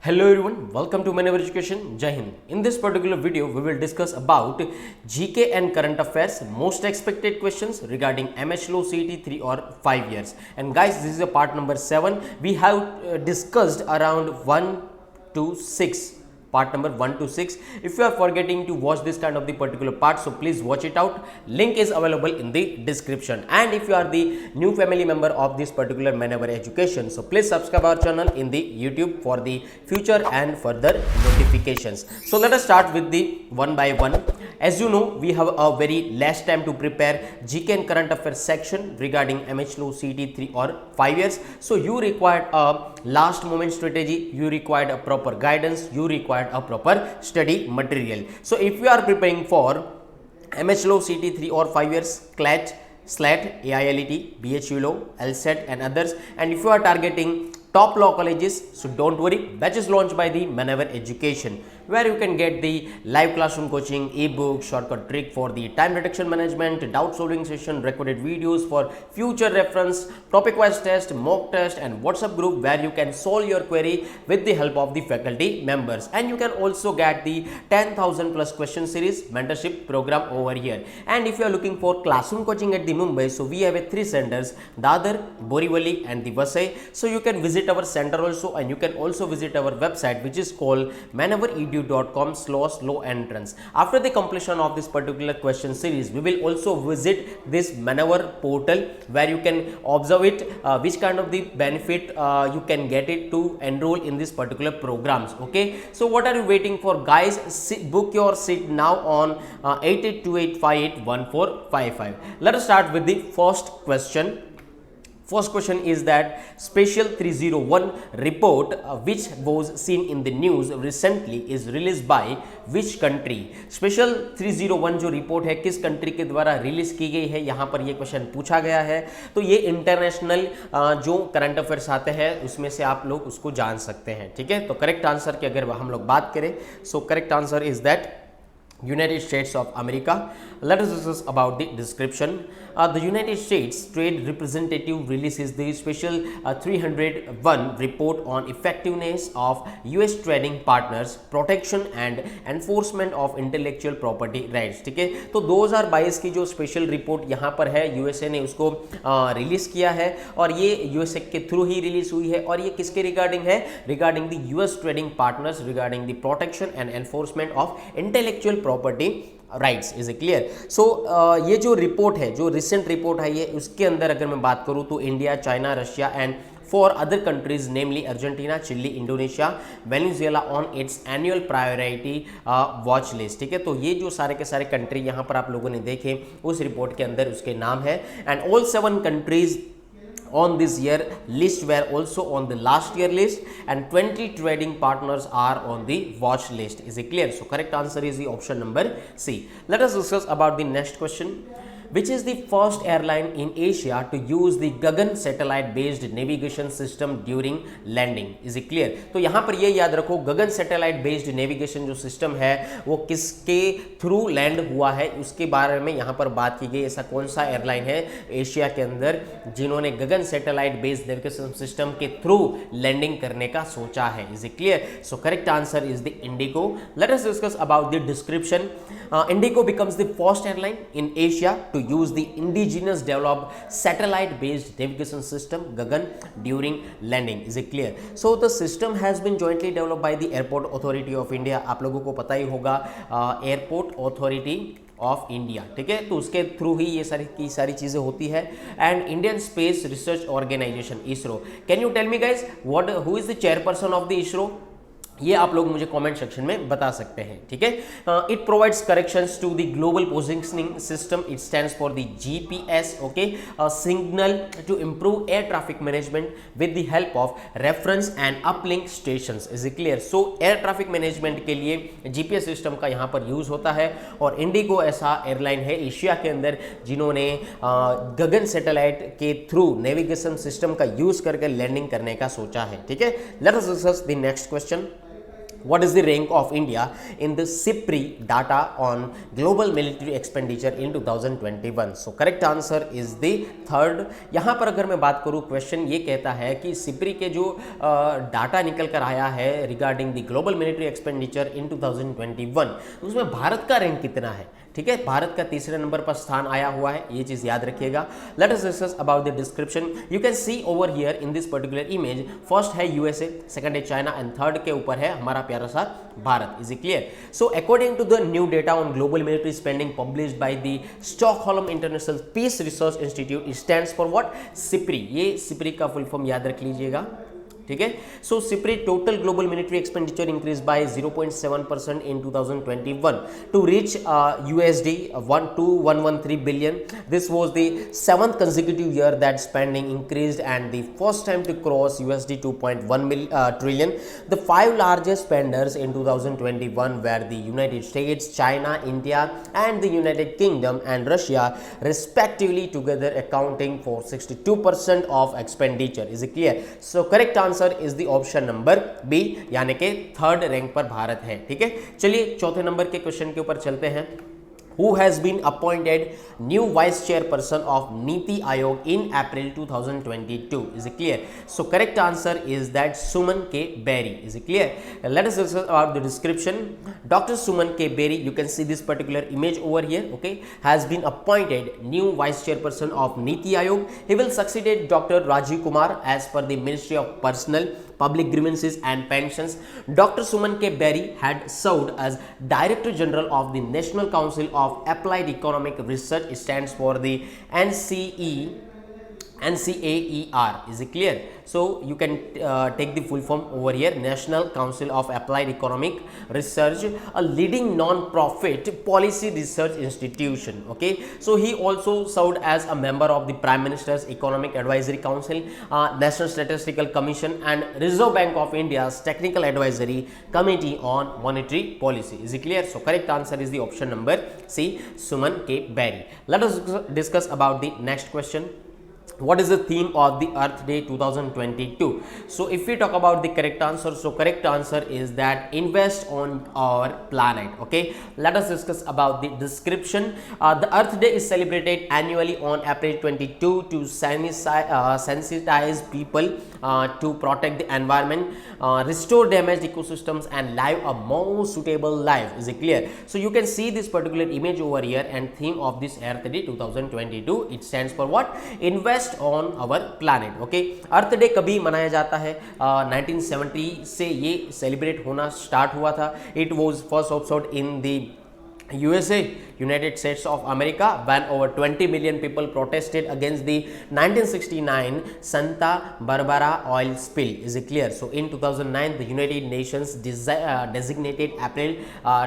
Hello everyone, welcome to Manever Education. Jai Hind. In this particular video, we will discuss about GK and current affairs, most expected questions regarding MHLO CET 3 or 5 years. And guys, this is a part number 7. We have discussed around 1 to 6. Part number 1 to 6. If you are forgetting to watch this kind of the particular part, so please watch it out. Link is available in the description. And if you are the new family member of this particular Manever Education, so please subscribe our channel in the YouTube for the future and further notifications. So let us start with the one by one. As you know, we have a very less time to prepare GK and current affairs section regarding MHLO CET 3 or 5 years. So you required a last moment strategy, you required a proper guidance, you required a proper study material. So if you are preparing for MHLO CET 3 or 5 years, CLAT, SLAT, AILET, BHULO, LSAT and others, and if you are targeting top law colleges, so don't worry, batch is launched by the Manever Education, where you can get the live classroom coaching, ebook, shortcut trick for the time reduction management, doubt solving session, recorded videos for future reference, topic wise test, mock test and WhatsApp group where you can solve your query with the help of the faculty members. And you can also get the 10,000 plus question series mentorship program over here. And if you are looking for classroom coaching at the Mumbai, so we have a 3 centers, Dadar, Borivali and the Vasai. So you can visit our center also, and you can also visit our website, which is called maneveredu.com/law entrance. After the completion of this particular question series, we will also visit this Manever portal where you can observe it, which kind of the benefit you can get it to enroll in this particular programs. Okay, so what are you waiting for, guys? Book your seat now on 8828581455. Let us start with the first question. First question is that Special 301 report which was seen in the news recently is released by which country? Special 301 जो report है किस country के द्वारा release की गई है, यहाँ पर ये क्वेश्चन पूछा गया है. तो ये इंटरनेशनल जो करंट अफेयर्स आते हैं उसमें से आप लोग उसको जान सकते हैं. ठीक है, तो करेक्ट आंसर की अगर हम लोग बात करें, so correct answer is that United States of America. Let us discuss about the description. The United States Trade Representative releases the special 301 report on effectiveness of US trading partners, protection and enforcement of intellectual property rights. ठीक है, तो 2022 की जो special report यहाँ पर है, USA ने उसको रिलीज किया है और ये यूएसए के थ्रू ही रिलीज हुई है. और ये किसके रिगार्डिंग है? Regarding the US trading partners, regarding the protection and enforcement of intellectual property rights. Is a clear? So ये जो रिपोर्ट है, जो रिसेंट रिपोर्ट है, ये उसके अंदर अगर मैं बात करूं तो India, China, Russia and four other countries namely Argentina, Chile, Indonesia, Venezuela on its annual priority watch list. ठीक है, तो ये जो सारे के सारे कंट्री यहाँ पर आप लोगों ने देखे उस रिपोर्ट के अंदर उसके नाम है. And all 7 countries on this year list were also on the last year list, and 20 trading partners are on the watch list. Is it clear? So correct answer is the option number C. Let us discuss about the next question. Which is the first airline in Asia to use the Gagan satellite based navigation system during landing? Is it clear? तो यहाँ पर ये याद रखो, गगन satellite based navigation जो system है वो किसके थ्रू लैंड हुआ है उसके बारे में यहाँ पर बात की गई. ऐसा कौन सा एयरलाइन है एशिया के अंदर जिन्होंने गगन सैटेलाइट बेस्ड नेविगेशन सिस्टम के थ्रू लैंडिंग करने का सोचा है? Is it clear? So correct answer is the Indigo. Late us discuss about the description. Indigo becomes the first airline in Asia to use the indigenous developed satellite based navigation system Gagan during landing. Is it clear? So the system has been jointly developed by the Airport Authority of India. आप लोगों को पता ही होगा airport authority of India. ठीक है, तो उसके through ही ये सारी चीजें होती है. And Indian Space Research Organisation ISRO. Can you tell me guys what who is the chairperson of the ISRO? ये आप लोग मुझे कमेंट सेक्शन में बता सकते हैं. ठीक है, it provides corrections to the global positioning system. It stands for the GPS. Okay, signal to improve air traffic management with the help of reference and uplink stations. Is it clear? So air traffic management के लिए GPS system का यहाँ पर use होता है. और Indigo ऐसा airline है एशिया के अंदर जिन्होंने गगन सैटेलाइट के थ्रू नेविगेशन सिस्टम का यूज करके लैंडिंग करने का सोचा है. ठीक है, late us discuss the next question. What is the rank of India in the SIPRI data on global military expenditure in 2021? So correct answer is the third. यहाँ पर अगर मैं बात करूँ, क्वेश्चन ये कहता है कि सिप्री के जो डाटा निकल कर आया है regarding the global military expenditure in 2021, उसमें भारत का रैंक कितना है। ठीक है, भारत का तीसरे नंबर पर स्थान आया हुआ है, ये चीज याद रखिएगा। Let us discuss about the description. You can see over here in this particular image, first है यूएसए, सेकंड है चाइना एंड थर्ड के ऊपर है हमारा प्यारा सा Bharat. Is it clear? So according to the new data on global military spending published by the Stockholm International Peace Research Institute, stands for what? SIPRI. ये SIPRI का full form याद रख लीजिएगा। ठीक है, सो SIPRI total global military expenditure increase by 0.7% इन 2021 to reach USD 12113 billion. This was the 7th consecutive year that spending increased and the first time to cross USD 2.1 trillion. The five largest spenders in 2021 were the United States, China, India and the United Kingdom and Russia, respectively, together accounting for 62% of expenditure. Is it clear? So correct answer is the option number B, यानी कि third rank पर भारत है। ठीक है, चलिए चौथे number के question के ऊपर चलते हैं। Who has been appointed new vice chairperson of Niti Aayog in April 2022? Is it clear? So correct answer is that Suman K. Berry. Is it clear? Let us discuss about the description. Dr. Suman K. Berry, you can see this particular image over here, okay, has been appointed new vice chairperson of Niti Aayog. He will succeed Dr. Rajiv Kumar as per the Ministry of Personnel, Public Grievances and Pensions. Dr. Suman K. Berry had served as Director General of the National Council of Applied Economic Research, stands for the NCAER. Is it clear? So you can take the full form over here, National Council of Applied Economic Research, a leading non-profit policy research institution. Okay, so he also served as a member of the Prime Minister's Economic Advisory Council, National Statistical Commission and Reserve Bank of India's Technical Advisory Committee on Monetary Policy. Is it clear? So correct answer is the option number C, Suman K. Berry. Let us discuss about the next question. What is the theme of the Earth Day 2022? So if we talk about the correct answer, so correct answer is that invest on our planet. Okay, let us discuss about the description. The Earth Day is celebrated annually on April 22 to sensitize people to protect the environment, restore damaged ecosystems and live a more suitable life. Is it clear? So you can see this particular image over here, and theme of this Earth Day 2022, it stands for what? Invest on our planet. Okay, Earth Day कभी मनाया जाता है? 1970 से ये celebrate होना start हुआ था। It was first observed in the USA, United States of America, when over 20 million people protested against the 1969 Santa Barbara oil spill. Is it clear? So in 2009 the United Nations designated April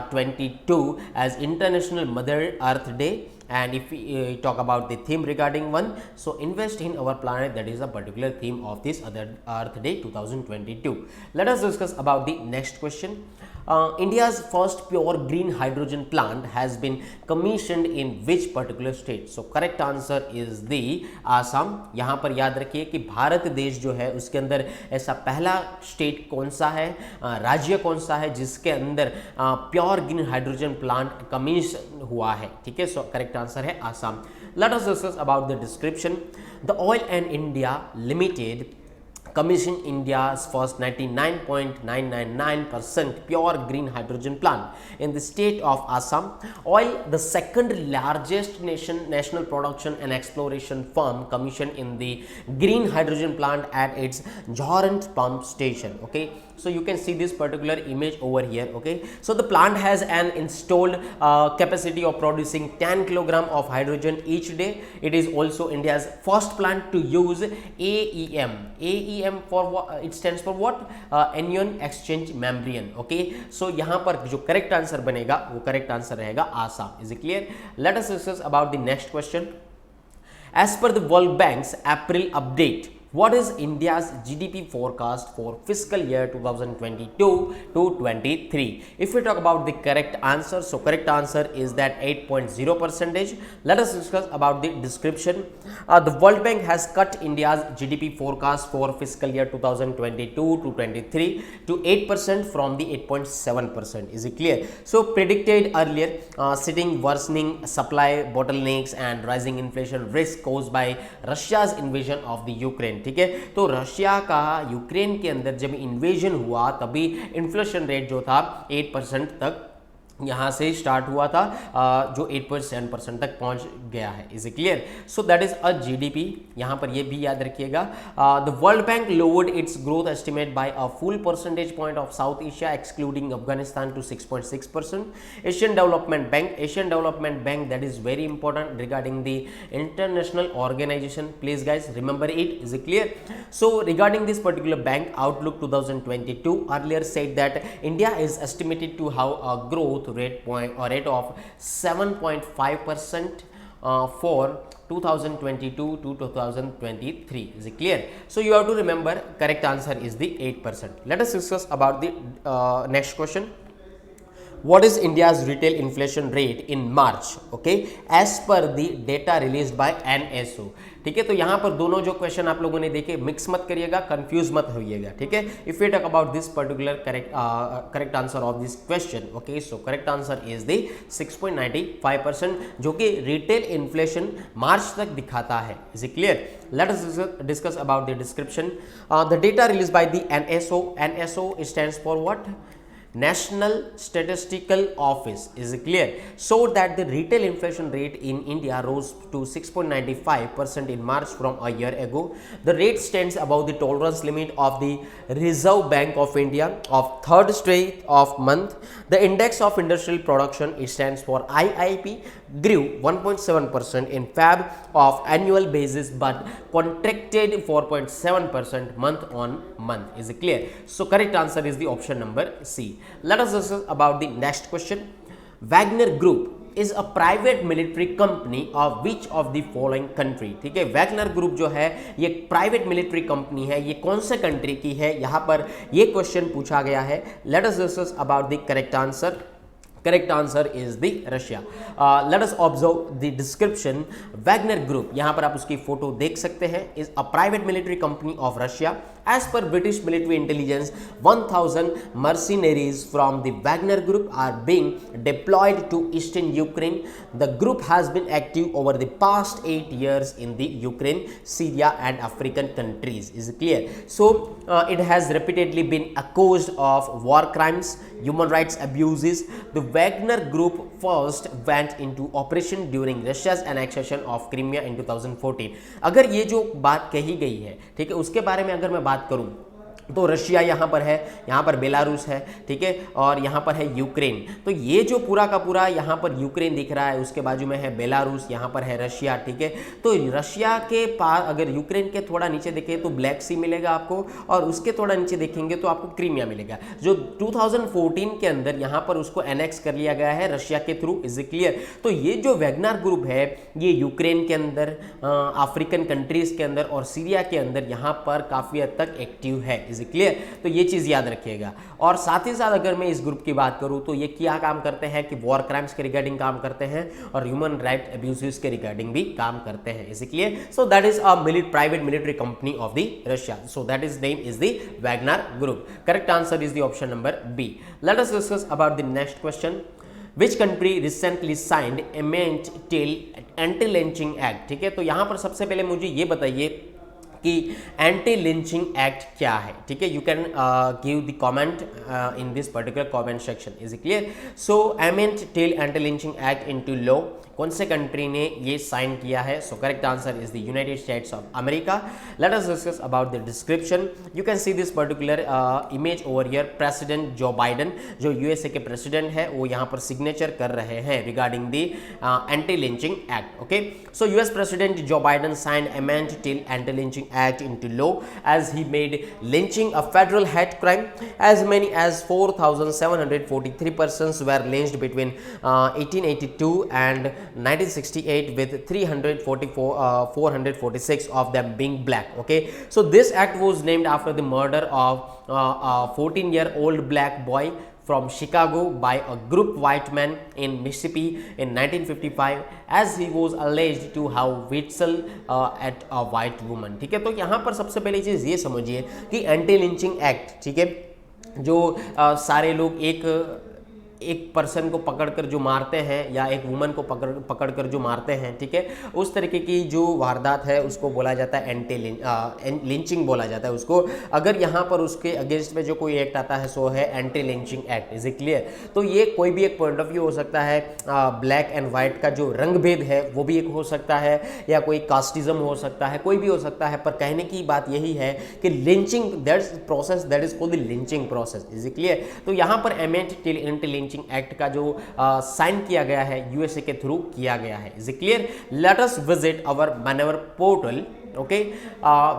22 as International Mother Earth Day. And if we talk about the theme regarding one, so invest in our planet, that is a particular theme of this other Earth Day 2022. Let us discuss about the next question. India's first pure green hydrogen plant has been commissioned in which particular state? So correct answer is the Assam. यहाँ पर याद रखिए कि भारत देश जो है उसके अंदर ऐसा पहला स्टेट कौन सा है, राज्य कौन सा है जिसके अंदर pure green hydrogen plant commission हुआ है। ठीक है, सो करेक्ट आंसर है Assam. Late us discuss about the description. The oil and India limited commissioned India's first 99.999% pure green hydrogen plant in the state of Assam. Oil, the second largest national production and exploration firm, commissioned in the green hydrogen plant at its Johorant pump station. Okay, so you can see this particular image over here. Okay, so the plant has an installed capacity of producing 10 kilogram of hydrogen each day. It is also India's first plant to use AEM. AEM for what? It stands for what? Anion exchange membrane. Okay, so यहाँ पर जो correct answer बनेगा वो correct answer रहेगा Assam. Is it clear? Let us discuss about the next question. As per the World Bank's April update, What is India's GDP forecast for fiscal year 2022 to 23? If we talk about the correct answer, so correct answer is that 8.0%. Let us discuss about the description. The World Bank has cut India's GDP forecast for fiscal year 2022 to 23 to 8% from the 8.7%. Is it clear? So predicted earlier, citing worsening supply bottlenecks and rising inflation risk caused by Russia's invasion of the Ukraine. ठीक है, तो Russia का Ukraine के अंदर जब invasion हुआ तभी inflation rate जो था 8% तक यहाँ से स्टार्ट हुआ था, जो 8.7% तक पहुँच गया है. Is it clear? So that is a GDP. यहाँ पर ये भी याद रखिएगा. The World Bank lowered its growth estimate by a full percentage point of South Asia excluding Afghanistan to 6.6%. Asian Development Bank that is very important regarding the international organisation. Please guys remember it. Is it clear? So regarding this particular bank outlook 2022 earlier said that India is estimated to have a growth rate of 7.5% for 2022 to 2023. Is it clear? So you have to remember correct answer is the 8%. Let us discuss about the next question. What is India's retail inflation rate in March? Okay, as per the data released by NSO. ठीक है, तो यहाँ पर दोनों जो question आप लोगों ने देखे मिक्स मत करिएगा, कंफ्यूज मत होइएगा. ठीक है, if you talk about this particular correct answer of this question. Okay, so correct answer is the 6.95%, जो कि रिटेल इन्फ्लेशन मार्च तक दिखाता है. Is it clear? Let us discuss about the description. The data released by the NSO. NSO stands for what? National Statistical Office. Is it clear? So that the retail inflation rate in India rose to 6.95% in March from a year ago. The rate stands above the tolerance limit of the Reserve Bank of India of third straight of month. The index of industrial production, it stands for IIP, grew 1.7% in Feb of annual basis but contracted 4.7% month on month. Is it clear? So correct answer is the option number C. Let us discuss about the next question. Wagner Group is a private military company of which of the following country? ठीक है, Wagner group जो है ये private military company है, ये कौन से country की है, यहाँ पर ये क्वेश्चन पूछा गया है. Late us discuss about the correct answer. Correct answer is the Russia. Let us observe the description. Wagner Group, यहाँ पर आप उसकी फोटो देख सकते हैं, is a private military company of Russia. As per British military intelligence, 1,000 mercenaries from the Wagner Group are being deployed to eastern Ukraine. The group has been active over the past 8 years in the Ukraine, Syria and African countries. Is it clear? So it has repeatedly been accused of war crimes, human rights abuses. The Wagner Group first went into operation during Russia's annexation of Crimea in 2014. अगर ये जो बात कही गई है, ठीक है, उसके बारे में अगर मैं बात करूं तो रशिया यहाँ पर है, यहाँ पर बेलारूस है, ठीक है, और यहाँ पर है यूक्रेन. तो ये जो पूरा का पूरा यहाँ पर यूक्रेन दिख रहा है, उसके बाजू में है बेलारूस, यहाँ पर है रशिया. ठीक है, तो रशिया के पास अगर यूक्रेन के थोड़ा नीचे देखें तो ब्लैक सी मिलेगा आपको, और उसके थोड़ा नीचे देखेंगे तो आपको क्रीमिया मिलेगा, जो 2014 के अंदर यहाँ पर उसको एनेक्स कर लिया गया है रशिया के थ्रू. Is it clear? तो ये जो वैगनर ग्रुप है ये यूक्रेन के अंदर, अफ्रीकन कंट्रीज के अंदर और सीरिया के अंदर यहाँ पर काफ़ी हद तक एक्टिव है. Is it clear? तो ये चीज़ याद रखिएगा. और साथ ही साथ अगर मैं इस ग्रुप की बात करूं तो ये क्या काम करते हैं कि वॉर क्राइम्स के रिगार्डिंग काम करते हैं और ह्यूमन राइट अब्यूजेस के रिगार्डिंग भी काम करते हैं. Is it clear? So that is a private military company of the Russia. So that is name is the Wagner Group. Correct answer is the option number B. Let us discuss about the next question. Which country recently signed Amendment till Anti-Lynching Act? ठीक है, तो यहाँ पर सबसे पहले मुझे ये बताइए कि एंटी लिंचिंग एक्ट क्या है. ठीक है, you can give the comment in this particular comment section. Is it clear? So amendment till anti lynching act into law, कौन से कंट्री ने ये साइन किया है? So correct answer is the United states of America. Late us discuss about the description. You can see this particular image over here. President Joe Biden, जो USA के president है, वो यहाँ पर सिग्नेचर कर रहे हैं regarding the anti lynching act. Okay, so US president Joe Biden sign amendment till anti lynching Act into law as he made lynching a federal hate crime. As many as 4,743 persons were lynched between 1882 and 1968, with 446 of them being black. Okay, so this act was named after the murder of a 14-year-old black boy from Chicago by a group white men in Mississippi in 1955 as he was alleged to have whistled at a white woman. ठीक है, तो यहाँ पर सबसे पहली चीज़ ये समझिए कि एंटी लिंचिंग एक्ट, ठीक है, जो सारे लोग एक पर्सन को पकड़कर जो मारते हैं या एक वुमन को पकड़कर जो मारते हैं, ठीक है, उस तरीके की जो वारदात है उसको बोला जाता है एंटी लिंचिंग बोला जाता है उसको। अगर यहाँ पर उसके अगेंस्ट में जो कोई एक्ट आता है सो है anti lynching act. Is it clear? तो ये कोई भी एक पॉइंट ऑफ व्यू हो सकता है, ब्लैक एंड वाइट का जो रंग भेद है वो भी एक हो सकता है, या कोई कास्टिज्म हो सकता है, कोई भी हो सकता है, पर कहने की बात यही है कि lynching that's process that is called the lynching process. Is it clear? तो यहाँ पर एंटी लिंचिंग एक्ट का जो साइन किया गया है यूएसए के थ्रू किया गया है। Is it clear? Let us visit our Manavar portal. Okay,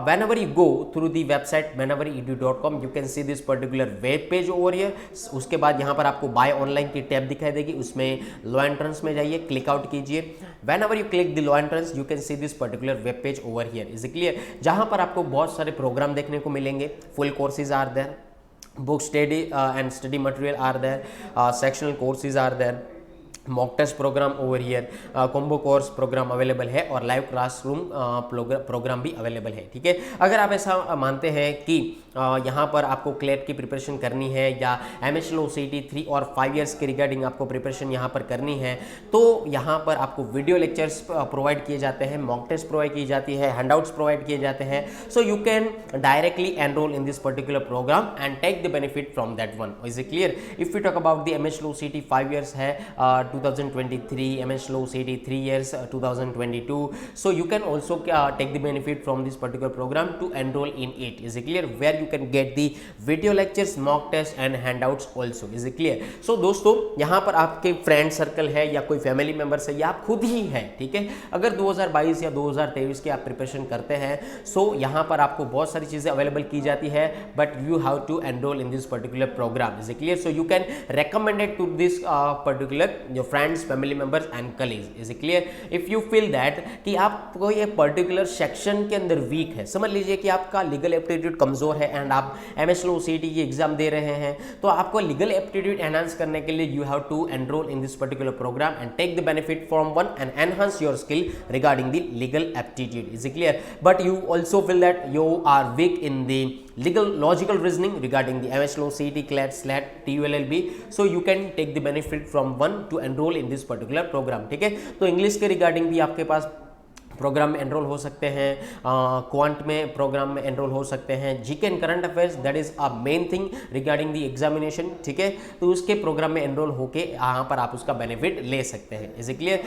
whenever you go through the website wheneveredu.com you can see this particular web page over here. उसके बाद यहाँ पर आपको बाय ऑनलाइन की टैब दिखाई देगी, उसमें लॉ एंट्रेंस में जाइए, क्लिक आउट कीजिए. whenever you click the law entrance you can see this particular web page over here. Is it clear? जहाँ पर आपको बहुत सारे प्रोग्राम देखने को मिलेंगे. Full courses are there, book study and study material are there, sectional courses are there, mock test programme over here, combo course programme available है और लाइव क्लासरूम प्रोग्राम भी अवेलेबल है. ठीक है, अगर आप ऐसा मानते हैं कि यहाँ पर आपको क्लेट की प्रिपरेशन करनी है या एमएच लो सीटी 3 और 5 ईयर्स के रिगार्डिंग आपको प्रिपरेशन यहाँ पर करनी है, तो यहाँ पर आपको वीडियो लेक्चर्स प्रोवाइड किए जाते हैं, मॉक टेस्ट प्रोवाइड की जाती है, हैंडआउट्स प्रोवाइड किए जाते हैं. So you can directly enroll in this particular programme and take the benefit from that one. Is it clear? If you talk about the MH low CT 5 years है 2023, MH Low CT 3 years 2022. So you can also take the benefit from this particular program to enroll in it. Is it clear? Where you can get the video lectures, mock test and handouts also. Is it clear? So दोस्तों यहाँ पर आपके friend circle है या कोई family members है या आप खुद ही हैं, ठीक है, अगर 2022 या 2023 की आप प्रिपरेशन करते हैं, सो यहाँ पर आपको बहुत सारी चीज़ें अवेलेबल की जाती है, but you have to enrol in this particular programme. Is it clear? So you can recommended to this particular your friends, family members and colleagues. Is it clear? If you feel that कि आप कोई एक particular section के अंदर week है, समझ लीजिए कि आपका लीगल एप्टीट्यूड कमजोर है एंड आप एमएच लो सीटी की एग्जाम दे रहे हैं, तो आपको लीगल एप्टीट्यूड एनहांस करने के लिए you have to enrol in this particular programme and take the benefit from one and enhance your skill regarding the legal aptitude. Is it clear? But you also feel that you are weak in the legal logical reasoning regarding the MH Law CT CLAT SLAT TULLB, so you can take the benefit from one to enroll in this particular program. ठीक है, तो English के regarding भी आपके पास programme में enrol हो सकते हैं, क्वांट में प्रोग्राम में एनरोल हो सकते हैं, GK and current affairs that is a main thing regarding the examination. ठीक है, तो उसके प्रोग्राम में एनरोल होके यहाँ पर आप उसका बेनिफिट ले सकते हैं. Is it clear?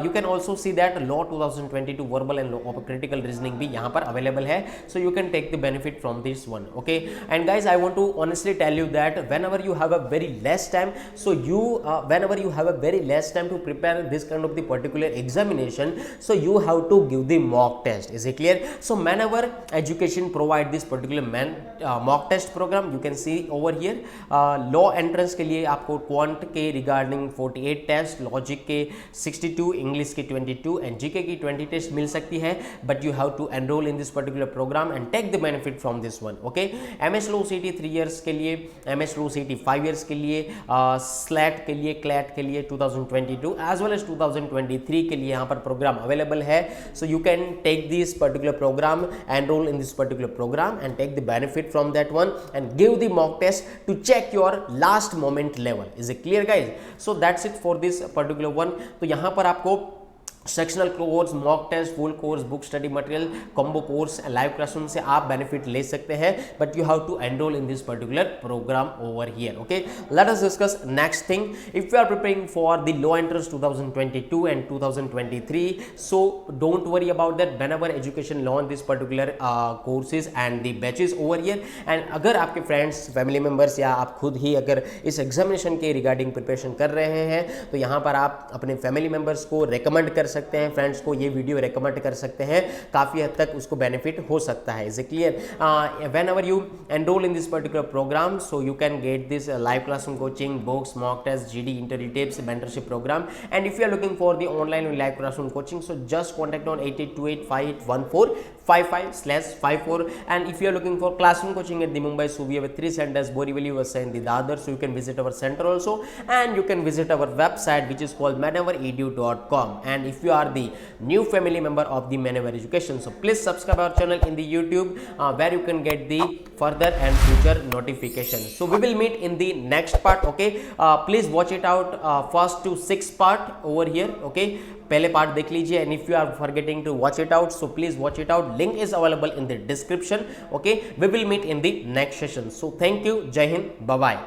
You can also see that law 2022 verbal and law of critical reasoning भी यहाँ पर अवेलेबल है, so you can take the benefit from this one. Okay, and guys I want to honestly tell you that whenever you have a very less time, so you whenever you have a very less time to prepare this kind of the particular examination, so you have to give the mock test. Is it clear? So whenever education provide this particular mock test program, you can see over here law entrance के लिए आपको quant के regarding 48 test, logic के 62, English के 22 and GK की 20 test मिल सकती है, but you have to enrol in this particular programme and take the benefit from this one. Okay, MH low CT 3 years के लिए, एमएच लो सीटी 5 इयर्स के लिए, स्लैट के लिए, क्लैट के लिए 2022 एज वेल एज 2023 के लिए यहाँ पर प्रोग्राम अवेलेबल है. So you can take this particular program, enroll in this particular program and take the benefit from that one and give the mock test to check your last moment level. Is it clear guys? So that's it for this particular one. तो यहाँ पर आपको sectional course, mock test, full course, book study material, combo course, live classroom से आप benefit ले सकते हैं, but you have to enrol in this particular programme over here. Okay, let us discuss next thing. If you are preparing for the law entrance 2022 and 2023, so don't worry about that. Whenever education launch this particular courses and the batches over here, and अगर आपके friends, family members या आप खुद ही अगर इस examination के regarding preparation कर रहे हैं, तो यहाँ पर आप अपने फैमिली मेंबर्स को रेकमेंड कर सकते हैं, फ्रेंड्स को ये वीडियो रेकमेंड कर सकते हैं, काफ़ी हद तक उसको बेनिफिट हो सकता है. Is it clear? Whenever you enroll in this particular program, so you can get this live classroom coaching, books, mock tests, GD interview tips, mentorship program. And if you are looking for the online and live classroom coaching, so just contact on 8828581455/54. And if you are looking for classroom coaching at the Mumbai, so we have 3 centers: Borivali, Vasai and the Dadar. So you can visit our center also, and you can visit our website, which is called maneveredu.com. And if you are the new family member of the Manever Education, so please subscribe our channel in the YouTube, where you can get the further and future notifications. So we will meet in the next part. Okay, please watch it out, first to 6th part over here. Okay, पहले part देख लीजिए. And if you are forgetting to watch it out, so please watch it out. Link is available in the description. Okay, we will meet in the next session. So thank you. Jai Hind. Bye bye.